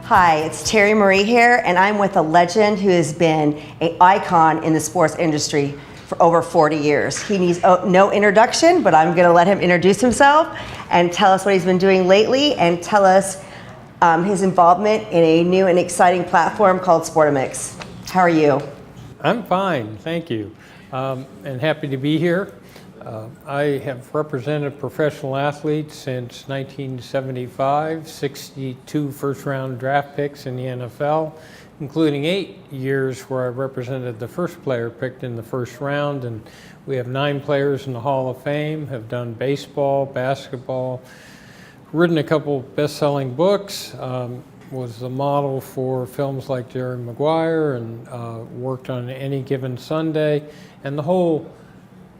Hi, it's Terry Marie here, and I'm with a legend who has been an icon in the sports industry for over 40 years. He needs no introduction, but I'm going to let him introduce himself and tell us what he's been doing lately and tell us his involvement in a new and exciting platform called SPORTAMIX. How are you? I'm fine, thank you, and happy to be here. I have represented professional athletes since 1975, 62 first-round draft picks in the NFL, including 8 years where I represented the first player picked in the first round, and we have 9 players in the Hall of Fame, have done baseball, basketball, written a couple best-selling books, was the model for films like Jerry Maguire, and worked on Any Given Sunday, and the whole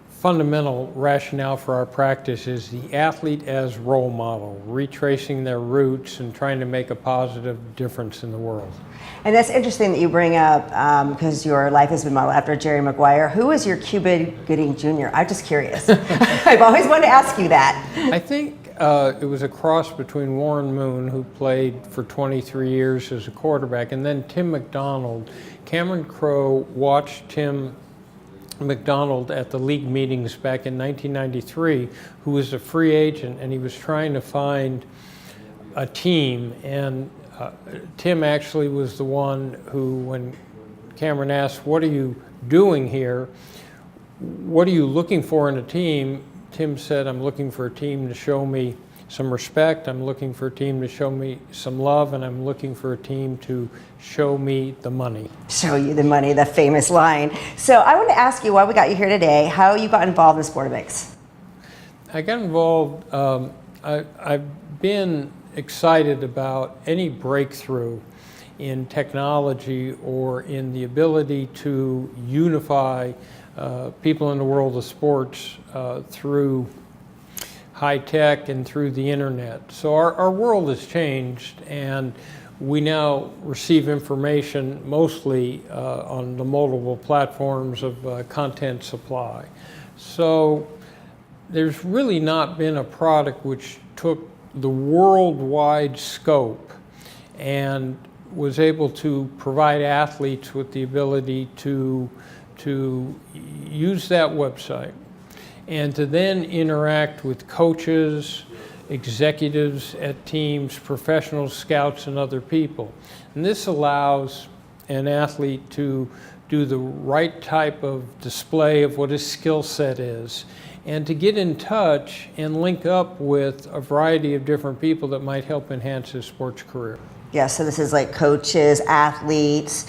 fundamental rationale for our practice is the athlete as role model, retracing their roots and trying to make a positive difference in the world. And that's interesting that you bring up, because your life has been modeled after Jerry Maguire. Who is your Cuba Gooding Jr.? I'm just curious. I've always wanted to ask you that. I think it was a cross between Warren Moon, who played for 23 years as a quarterback, and then Tim McDonald. Cameron Crowe watched Tim McDonald at the league meetings back in 1993, who was a free agent, and he was trying to find a team, and Tim actually was the one who, when Cameron asked, "What are you doing here? What are you looking for in a team?" Tim said, "I'm looking for a team to show me some respect, I'm looking for a team to show me some love, and I'm looking for a team to show me the money." Show you the money, the famous line. So I want to ask you why we got you here today, how you got involved in SPORTAMIX. I got involved, I've been excited about any breakthrough in technology or in the ability to unify people in the world of sports through high tech and through the internet. So our world has changed, and we now receive information mostly on the multiple platforms of content supply. So there's really not been a product which took the worldwide scope and was able to provide athletes with the ability to use that website and to then interact with coaches, executives at teams, professionals, scouts, and other people. And this allows an athlete to do the right type of display of what his skill set is, and to get in touch and link up with a variety of different people that might help enhance his sports career. Yeah, so this is like coaches, athletes,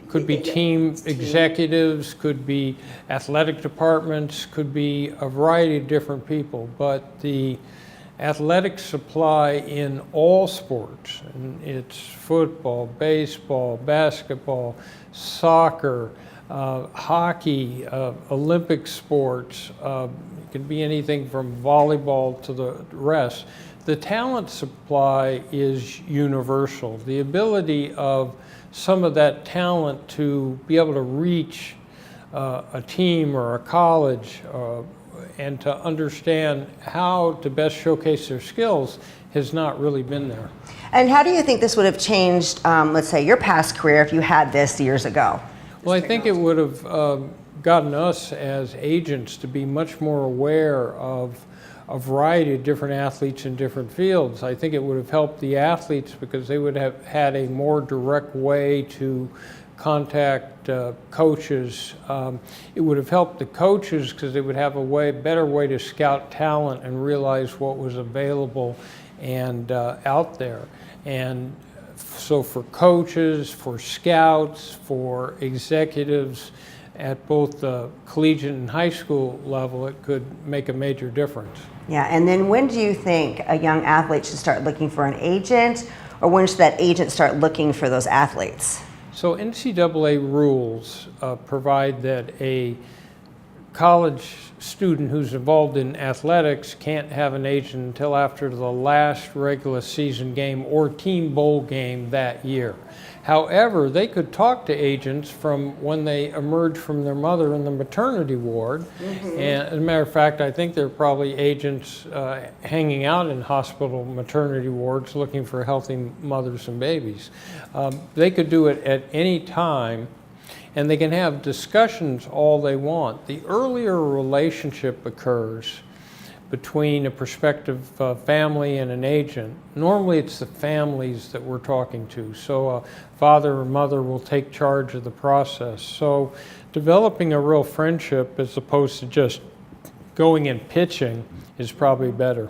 could be team executives, could be athletic departments, could be a variety of different people. But the athletic supply in all sports, and it's football, baseball, basketball, soccer, hockey, Olympic sports, it could be anything from volleyball to the rest. The talent supply is universal. The ability of some of that talent to be able to reach a team or a college and to understand how to best showcase their skills has not really been there. And how do you think this would have changed, let's say, your past career if you had this years ago? Well, I think it would have gotten us as agents to be much more aware of a variety of different athletes in different fields. I think it would have helped the athletes because they would have had a more direct way to contact coaches. It would have helped the coaches because they would have a better way to scout talent and realize what was available and out there. And so for coaches, for scouts, for executives, at both the collegiate and high school level, it could make a major difference. Yeah, and then when do you think a young athlete should start looking for an agent, or when should that agent start looking for those athletes? So NCAA rules provide that a college student who's involved in athletics can't have an agent until after the last regular season game or team bowl game that year. However, they could talk to agents from when they emerge from their mother in the maternity ward. And as a matter of fact, I think there are probably agents hanging out in hospital maternity wards looking for healthy mothers and babies. They could do it at any time, and they can have discussions all they want. The earlier a relationship occurs between a prospective family and an agent, normally it's the families that we're talking to. So a father or mother will take charge of the process. So developing a real friendship as opposed to just going and pitching is probably better.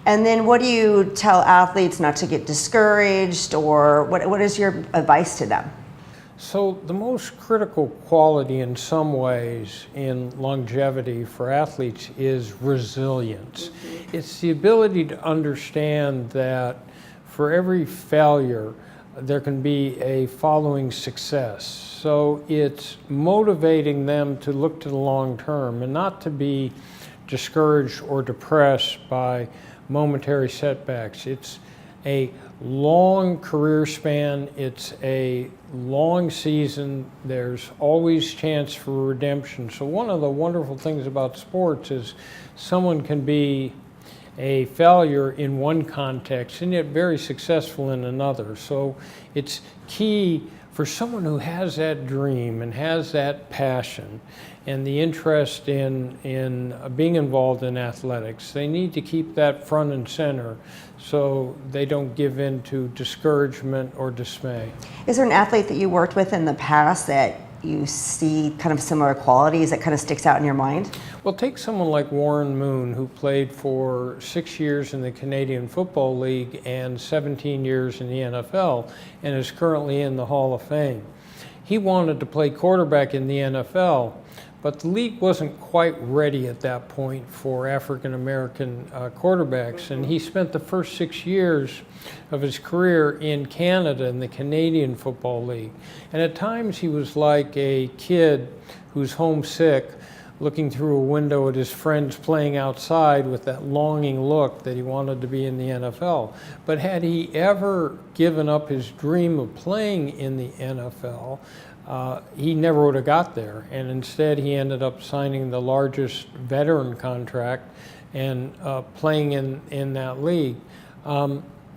And then what do you tell athletes not to get discouraged, or what is your advice to them? So the most critical quality in some ways in longevity for athletes is resilience. It's the ability to understand that for every failure, there can be a following success. So it's motivating them to look to the long term and not to be discouraged or depressed by momentary setbacks. It's a long career span, it's a long season, there's always chance for redemption. So one of the wonderful things about sports is someone can be a failure in one context and yet very successful in another. So it's key for someone who has that dream and has that passion and the interest in being involved in athletics, they need to keep that front and center so they don't give in to discouragement or dismay. Is there an athlete that you worked with in the past that you see kind of similar qualities that kind of sticks out in your mind? Well, take someone like Warren Moon, who played for 6 years in the Canadian Football League and 17 years in the NFL and is currently in the Hall of Fame. He wanted to play quarterback in the NFL, but the league wasn't quite ready at that point for African American quarterbacks, and he spent the first 6 years of his career in Canada in the Canadian Football League. And at times he was like a kid who's homesick, looking through a window at his friends playing outside with that longing look that he wanted to be in the NFL. But had he ever given up his dream of playing in the NFL, he never would have got there. And instead he ended up signing the largest veteran contract and playing in that league.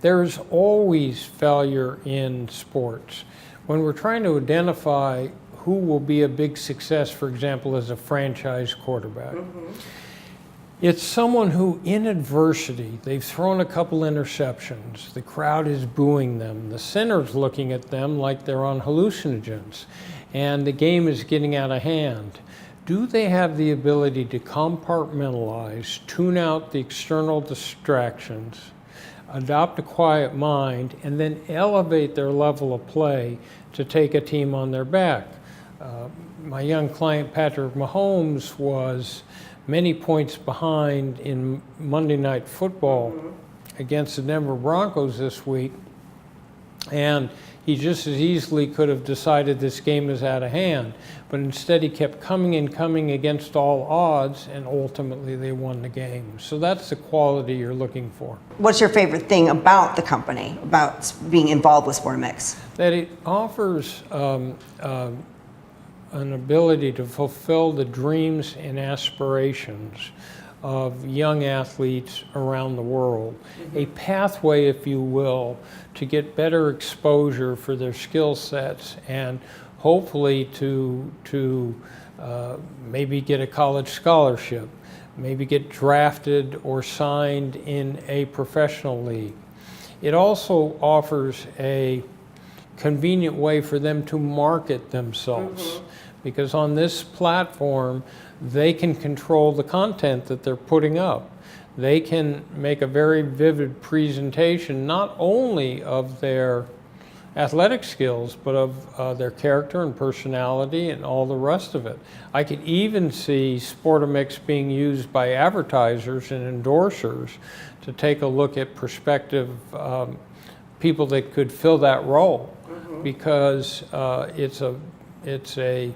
There's always failure in sports. When we're trying to identify who will be a big success, for example, as a franchise quarterback, it's someone who, in adversity, they've thrown a couple interceptions, the crowd is booing them, the center's looking at them like they're on hallucinogens, and the game is getting out of hand. Do they have the ability to compartmentalize, tune out the external distractions, adopt a quiet mind, and then elevate their level of play to take a team on their back? My young client, Patrick Mahomes, was many points behind in Monday Night Football against the Denver Broncos this week, and he just as easily could have decided this game is out of hand, but instead he kept coming and coming against all odds, and ultimately they won the game. So that's the quality you're looking for. What's your favorite thing about the company, about being involved with SPORTAMIX? That it offers an ability to fulfill the dreams and aspirations of young athletes around the world. A pathway, if you will, to get better exposure for their skill sets and hopefully to maybe get a college scholarship, maybe get drafted or signed in a professional league. It also offers a convenient way for them to market themselves, because on this platform they can control the content that they're putting up. They can make a very vivid presentation not only of their athletic skills but of their character and personality and all the rest of it. I could even see SPORTAMIX being used by advertisers and endorsers to take a look at prospective people that could fill that role, because it's a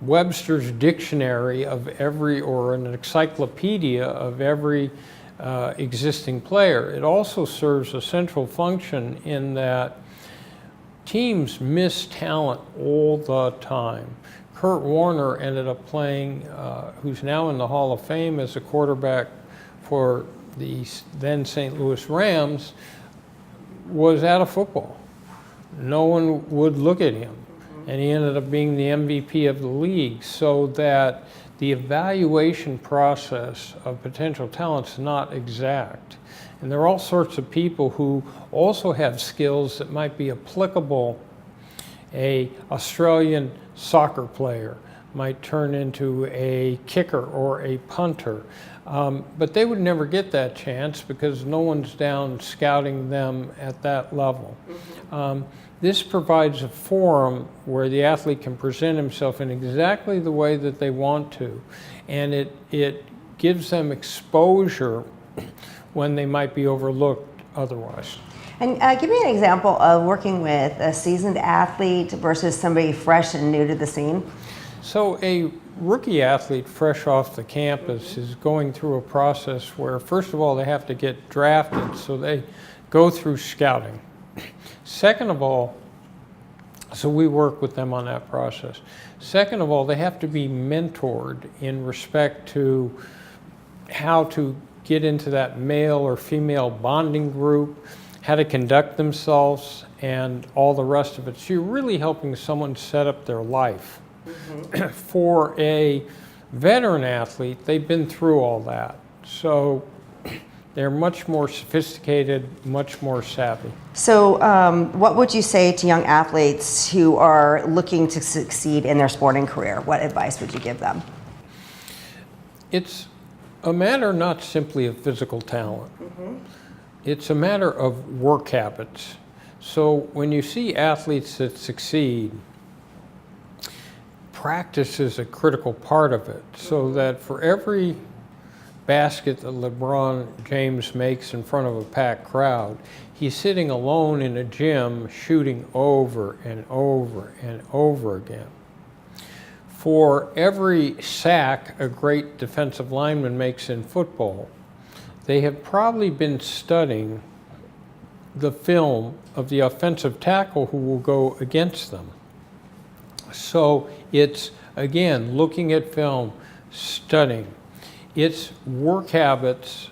Webster's dictionary of every, or an encyclopedia of every existing player. It also serves a central function in that teams miss talent all the time. Kurt Warner ended up playing, who's now in the Hall of Fame as a quarterback for the then St. Louis Rams, was out of football. No one would look at him. And he ended up being the MVP of the league, so that the evaluation process of potential talent's not exact. And there are all sorts of people who also have skills that might be applicable. An Australian soccer player might turn into a kicker or a punter. But they would never get that chance because no one's down scouting them at that level. This provides a forum where the athlete can present himself in exactly the way that they want to. And it gives them exposure when they might be overlooked otherwise. And give me an example of working with a seasoned athlete versus somebody fresh and new to the scene. So a rookie athlete fresh off the campus is going through a process where, first of all, they have to get drafted, so they go through scouting. Second of all, so we work with them on that process. Second of all, they have to be mentored in respect to how to get into that male or female bonding group, how to conduct themselves, and all the rest of it. So you're really helping someone set up their life. For a veteran athlete, they've been through all that. So they're much more sophisticated, much more savvy. So what would you say to young athletes who are looking to succeed in their sporting career? What advice would you give them? It's a matter not simply of physical talent. It's a matter of work habits. So when you see athletes that succeed, practice is a critical part of it, so that for every basket that LeBron James makes in front of a packed crowd, he's sitting alone in a gym shooting over and over and over again. For every sack a great defensive lineman makes in football, they have probably been studying the film of the offensive tackle who will go against them. So it's, again, looking at film, studying. Its work habits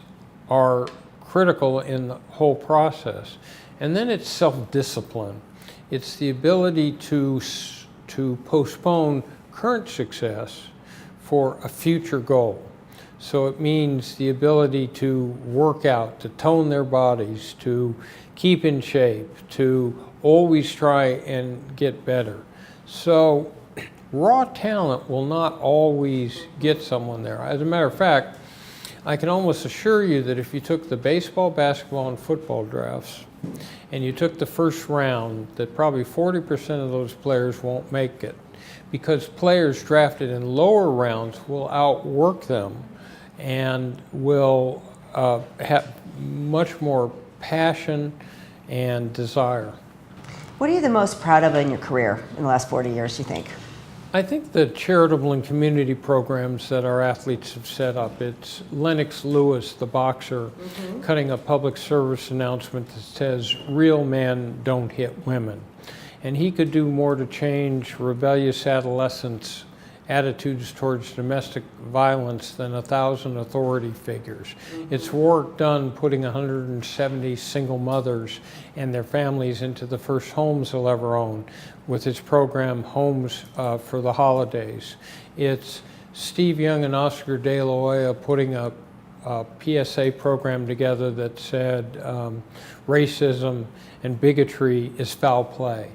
are critical in the whole process. And then it's self-discipline. It's the ability to postpone current success for a future goal. So it means the ability to work out, to tone their bodies, to keep in shape, to always try and get better. So raw talent will not always get someone there. As a matter of fact, I can almost assure you that if you took the baseball, basketball, and football drafts, and you took the first round, that probably 40% of those players won't make it, because players drafted in lower rounds will outwork them and will have much more passion and desire. What are you the most proud of in your career in the last 40 years, do you think? I think the charitable and community programs that our athletes have set up. It's Lennox Lewis, the boxer, cutting a public service announcement that says, "Real men don't hit women." And he could do more to change rebellious adolescents' attitudes towards domestic violence than 1,000 authority figures. It's work done putting 170 single mothers and their families into the first homes they'll ever own with his program Homes for the Holidays. It's Steve Young and Oscar De La Hoya putting a PSA program together that said racism and bigotry is foul play.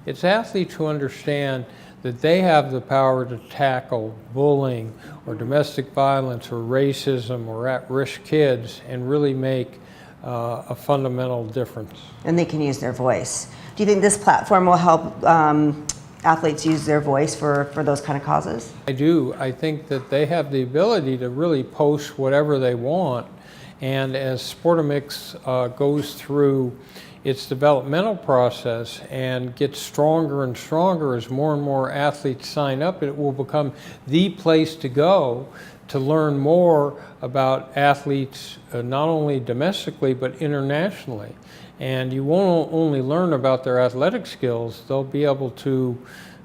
It's athletes who understand that they have the power to tackle bullying or domestic violence or racism or at-risk kids and really make a fundamental difference. And they can use their voice. Do you think this platform will help athletes use their voice for those kind of causes? I do. I think that they have the ability to really post whatever they want. And as SPORTAMIX goes through its developmental process and gets stronger and stronger as more and more athletes sign up. It will become the place to go to learn more about athletes, not only domestically but internationally. And you won't only learn about their athletic skills, they'll be able to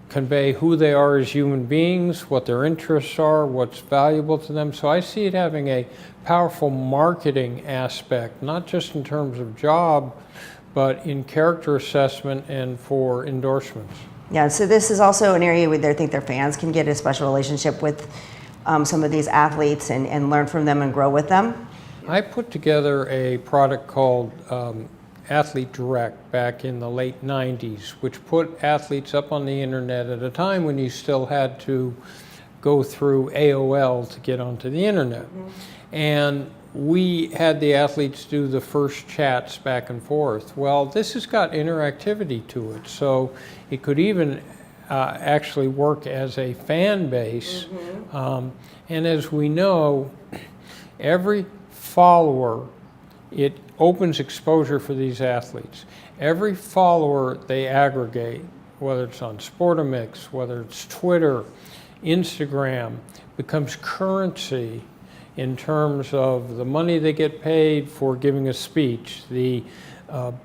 convey who they are as human beings, what their interests are, what's valuable to them. So I see it having a powerful marketing aspect, not just in terms of job, but in character assessment and for endorsements. Yeah, so this is also an area where they think their fans can get a special relationship with some of these athletes and learn from them and grow with them. I put together a product called Athlete Direct back in the late 90s, which put athletes up on the internet at a time when you still had to go through AOL to get onto the internet. And we had the athletes do the first chats back and forth. Well, this has got interactivity to it, so it could even actually work as a fan base. And as we know, every follower, it opens exposure for these athletes. Every follower they aggregate, whether it's on SPORTAMIX, whether it's Twitter, Instagram, becomes currency in terms of the money they get paid for giving a speech, the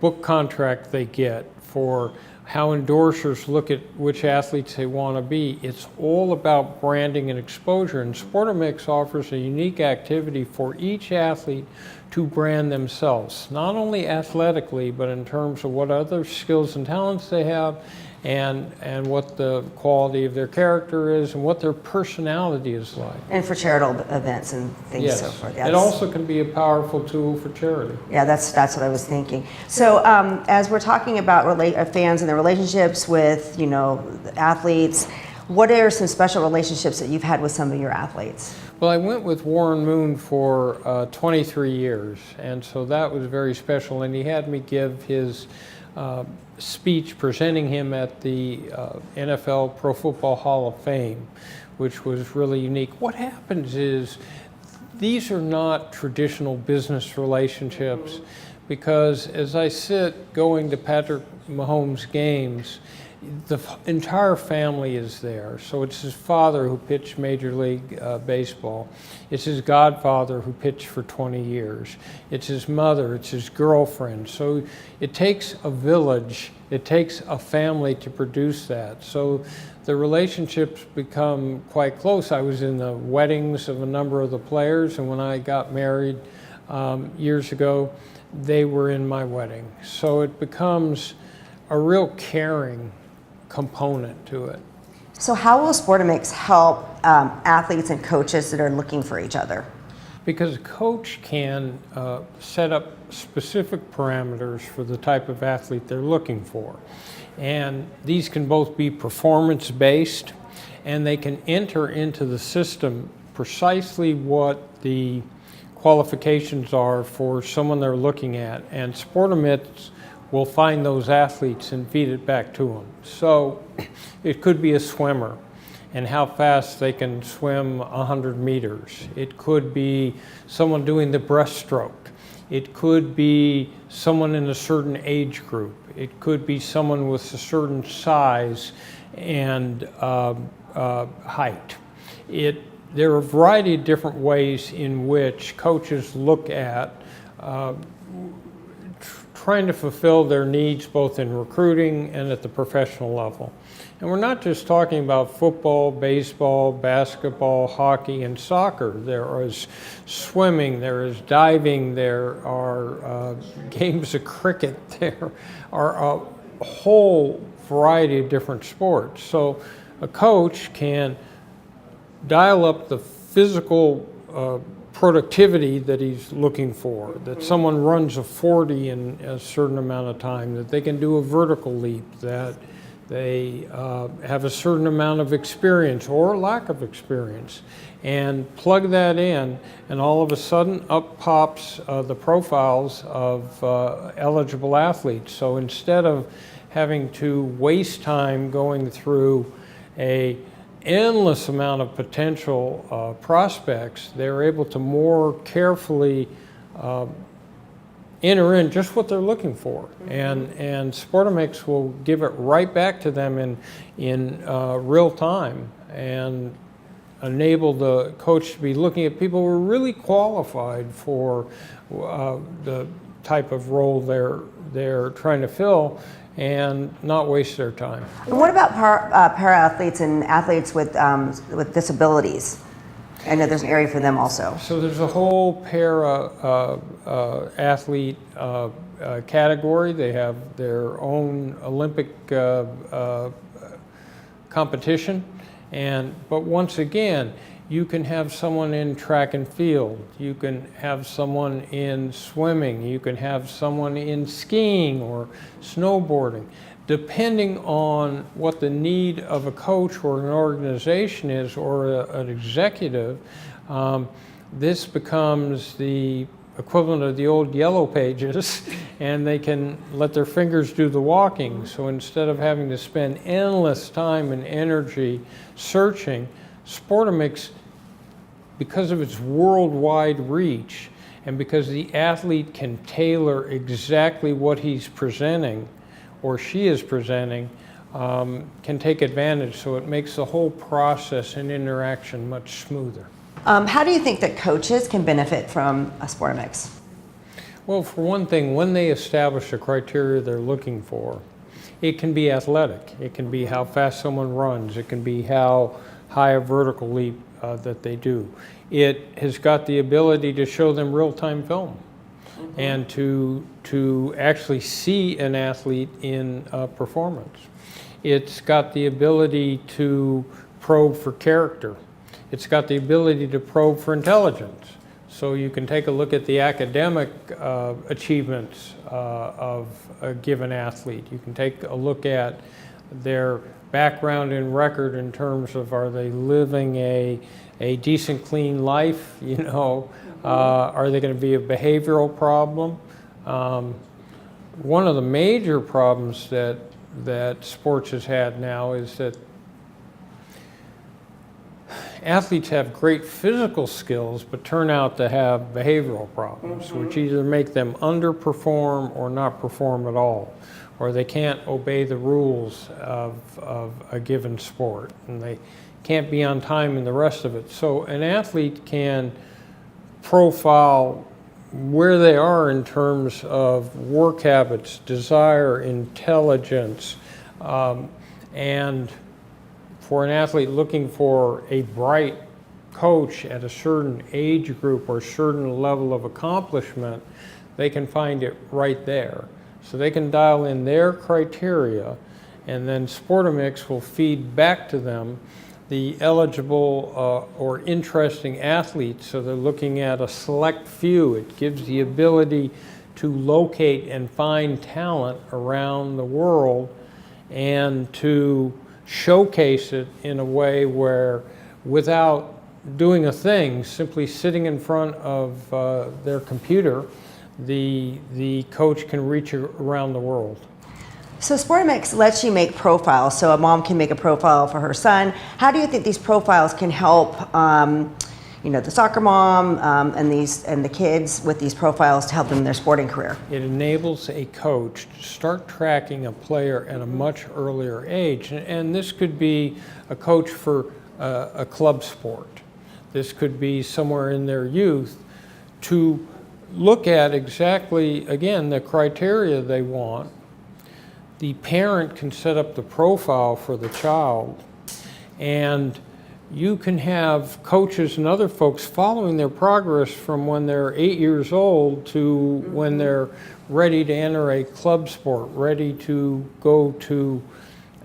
book contract they get, for how endorsers look at which athletes they want to be. It's all about branding and exposure, and SPORTAMIX offers a unique activity for each athlete to brand themselves, not only athletically, but in terms of what other skills and talents they have, and what the quality of their character is, and what their personality is like. And for charitable events and things. Yes. So forth. It also can be a powerful tool for charity. Yeah, that's what I was thinking. So as we're talking about fans and their relationships with, the athletes, what are some special relationships that you've had with some of your athletes? Well, I went with Warren Moon for 23 years, and so that was very special, and he had me give his speech presenting him at the NFL Pro Football Hall of Fame, which was really unique. What happens is these are not traditional business relationships, because as I sit going to Patrick Mahomes' games, the entire family is there. So it's his father who pitched Major League Baseball. It's his godfather who pitched for 20 years. It's his mother, it's his girlfriend. So it takes a village, it takes a family to produce that. So the relationships become quite close. I was in the weddings of a number of the players, and when I got married years ago, they were in my wedding. So it becomes a real caring component to it. So how will SPORTAMIX help athletes and coaches that are looking for each other? Because a coach can set up specific parameters for the type of athlete they're looking for. And these can both be performance-based, and they can enter into the system precisely what the qualifications are for someone they're looking at. And SPORTAMIX will find those athletes and feed it back to them. So it could be a swimmer and how fast they can swim 100 meters. It could be someone doing the breaststroke. It could be someone in a certain age group. It could be someone with a certain size and height. There are a variety of different ways in which coaches look at trying to fulfill their needs both in recruiting and at the professional level. And we're not just talking about football, baseball, basketball, hockey, and soccer. There is swimming, there is diving, there are games of cricket, there are a whole variety of different sports. So a coach can dial up the physical productivity that he's looking for, that someone runs a 40 in a certain amount of time, that they can do a vertical leap, that they have a certain amount of experience or lack of experience, and plug that in, and all of a sudden up pops the profiles of eligible athletes. So instead of having to waste time going through a endless amount of potential prospects, they're able to more carefully enter in just what they're looking for, and SPORTAMIX will give it right back to them in real time, and enable the coach to be looking at people who are really qualified for the type of role they're trying to fill, and not waste their time. And what about para-athletes and athletes with disabilities? I know there's an area for them also. So there's a whole para athlete category. They have their own Olympic competition, but once again, you can have someone in track and field, you can have someone in swimming, you can have someone in skiing or snowboarding. Depending on what the need of a coach or an organization is, or an executive, this becomes the equivalent of the old yellow pages, and they can let their fingers do the walking. So instead of having to spend endless time and energy searching, SPORTAMIX, because of its worldwide reach, and because the athlete can tailor exactly what he's presenting or she is presenting, can take advantage. So it makes the whole process and interaction much smoother. How do you think that coaches can benefit from a SPORTAMIX? Well, for one thing, when they establish the criteria they're looking for, it can be athletic. It can be how fast someone runs. It can be how high a vertical leap that they do. It has got the ability to show them real-time film, and to actually see an athlete in performance. It's got the ability to probe for character. It's got the ability to probe for intelligence. So you can take a look at the academic achievements of a given athlete. You can take a look at their background and record in terms of, are they living a decent, clean life? You know, are they going to be a behavioral problem? One of the major problems that sports has had now is that athletes have great physical skills, but turn out to have behavioral problems, which either make them underperform or not perform at all, or they can't obey the rules of a given sport, and they can't be on time in the rest of it. So an athlete can profile where they are in terms of work habits, desire, intelligence, and for an athlete looking for a bright coach at a certain age group or certain level of accomplishment, they can find it right there. So they can dial in their criteria, and then SPORTAMIX will feed back to them the eligible or interesting athletes. So they're looking at a select few. It gives the ability to locate and find talent around the world, and to showcase it in a way where, without doing a thing, simply sitting in front of their computer, the coach can reach around the world. So SPORTAMIX lets you make profiles, so a mom can make a profile for her son. How do you think these profiles can help the soccer mom and the kids with these profiles to help them in their sporting career? It enables a coach to start tracking a player at a much earlier age. And this could be a coach for a club sport. This could be somewhere in their youth, to look at exactly, again, the criteria they want. The parent can set up the profile for the child, and you can have coaches and other folks following their progress from when they're 8 years old to when they're ready to enter a club sport, ready to go to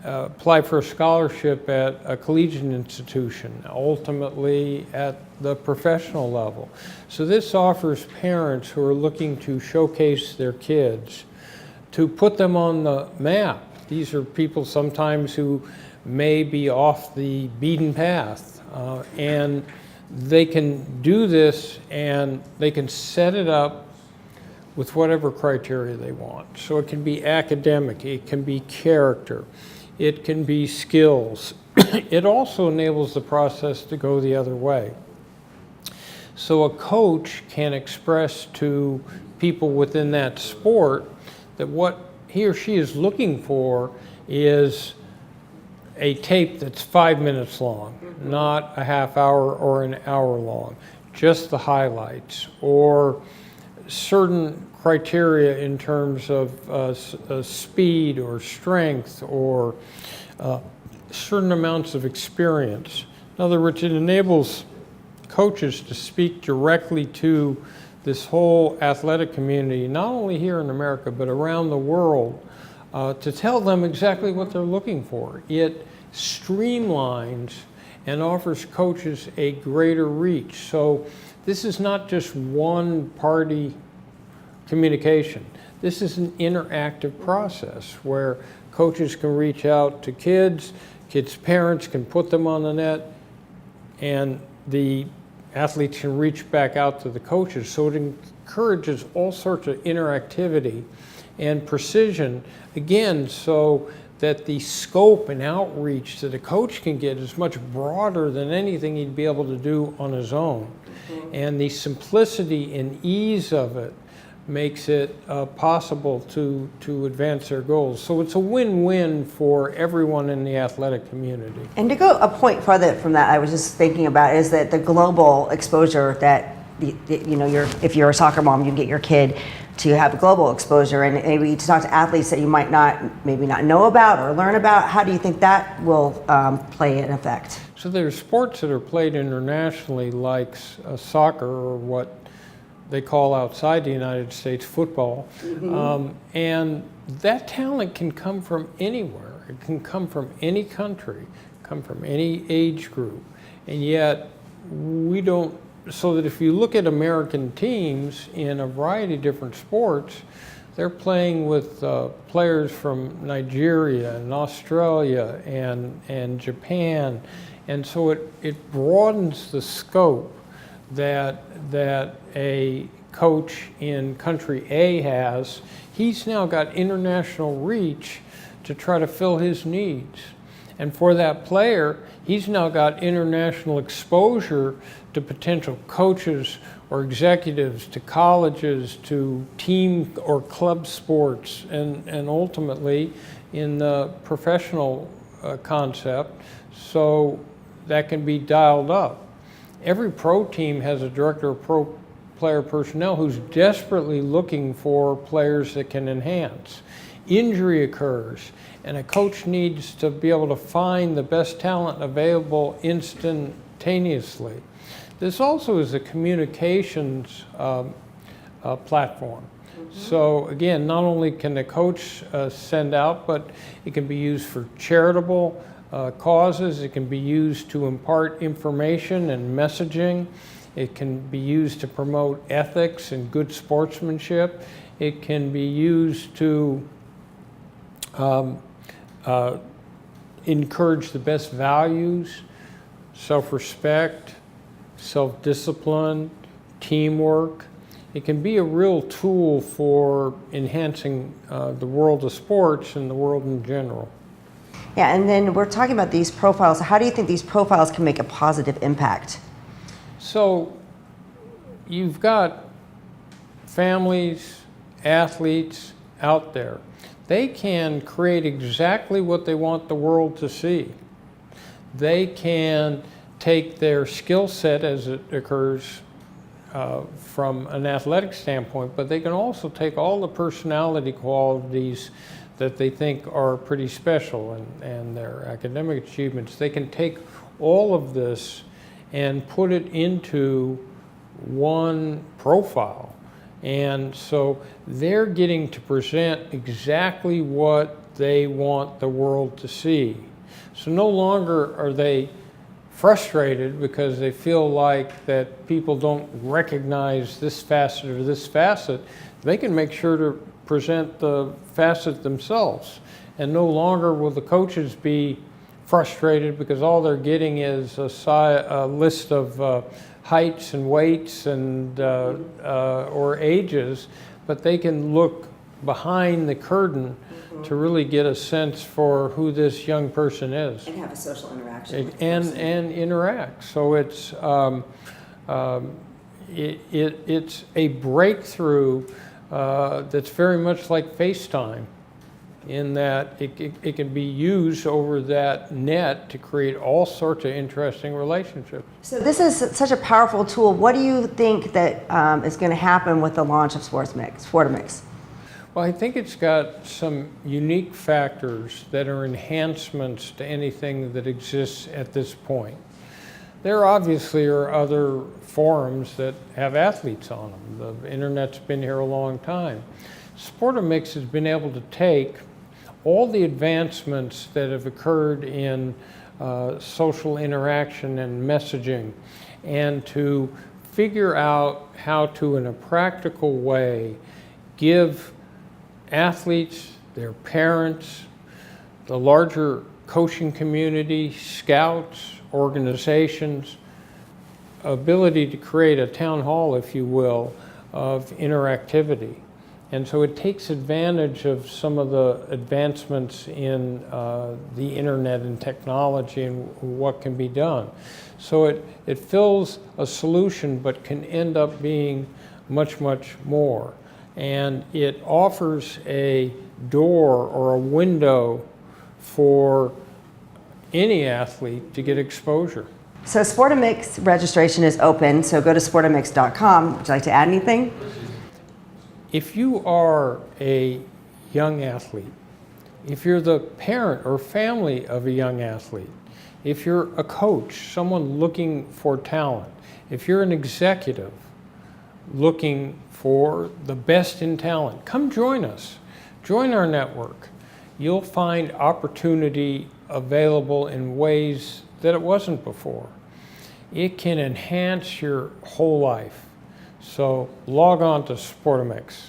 apply for a scholarship at a collegiate institution, ultimately at the professional level. So this offers parents who are looking to showcase their kids, to put them on the map. These are people sometimes who may be off the beaten path, and they can do this, and they can set it up with whatever criteria they want. So it can be academic, it can be character, it can be skills. It also enables the process to go the other way. So a coach can express to people within that sport that what he or she is looking for is a tape that's 5 minutes long, not a half hour or an hour long, just the highlights, or certain criteria in terms of speed or strength or certain amounts of experience. In other words, it enables coaches to speak directly to this whole athletic community, not only here in America, but around the world, to tell them exactly what they're looking for. It streamlines and offers coaches a greater reach. So this is not just one-party communication. This is an interactive process where coaches can reach out to kids' parents can put them on the net, and the athletes can reach back out to the coaches. So it encourages all sorts of interactivity and precision, again, so that the scope and outreach that a coach can get is much broader than anything he'd be able to do on his own. And the simplicity and ease of it makes it possible to advance their goals. So it's a win-win for everyone in the athletic community. And to go a point further from that, I was just thinking about is that the global exposure that if you're a soccer mom, you can get your kid to have global exposure, and maybe to talk to athletes that you might maybe not know about or learn about. How do you think that will play an effect? So there's sports that are played internationally, like soccer, or what they call outside the United States football. And that talent can come from anywhere. It can come from any country, come from any age group. And yet we don't, so that if you look at American teams in a variety of different sports, they're playing with players from Nigeria and Australia and Japan. And so it broadens the scope that a coach in country A has. He's now got international reach to try to fill his needs. And for that player, he's now got international exposure to potential coaches or executives, to colleges, to team or club sports, and ultimately in the professional concept, so that can be dialed up. Every pro team has a director of pro player personnel who's desperately looking for players that can enhance. Injury occurs, and a coach needs to be able to find the best talent available instantaneously. This also is a communications platform. So again, not only can the coach send out, but it can be used for charitable causes. It can be used to impart information and messaging. It can be used to promote ethics and good sportsmanship. It can be used to encourage the best values, self-respect, self-discipline, teamwork. It can be a real tool for enhancing the world of sports and the world in general. Yeah, and then we're talking about these profiles. How do you think these profiles can make a positive impact? So you've got families, athletes out there. They can create exactly what they want the world to see. They can take their skill set as it occurs from an athletic standpoint, but they can also take all the personality qualities that they think are pretty special and their academic achievements. They can take all of this and put it into one profile. And so they're getting to present exactly what they want the world to see. So no longer are they frustrated because they feel like that people don't recognize this facet or this facet. They can make sure to present the facet themselves. And no longer will the coaches be frustrated because all they're getting is a list of heights and weights and or ages, but they can look behind the curtain to really get a sense for who this young person is. And have a social interaction with the and person. and interact. So it's a breakthrough that's very much like FaceTime, in that it can be used over that net to create all sorts of interesting relationships. So this is such a powerful tool. What do you think that is going to happen with the launch of SPORTAMIX? Well, I think it's got some unique factors that are enhancements to anything that exists at this point. There obviously are other forums that have athletes on them. The internet's been here a long time. SPORTAMIX has been able to take all the advancements that have occurred in social interaction and messaging, and to figure out how to, in a practical way, give athletes, their parents, the larger coaching community, scouts, organizations, ability to create a town hall, if you will, of interactivity. And so it takes advantage of some of the advancements in the internet and technology and what can be done. So it fills a solution, but can end up being much, much more. And it offers a door or a window for any athlete to get exposure. So SPORTAMIX registration is open, so go to sportamix.com. Would you like to add anything? If you are a young athlete, if you're the parent or family of a young athlete, if you're a coach, someone looking for talent, if you're an executive looking for the best in talent, come join us. Join our network. You'll find opportunity available in ways that it wasn't before. It can enhance your whole life. So log on to SPORTAMIX.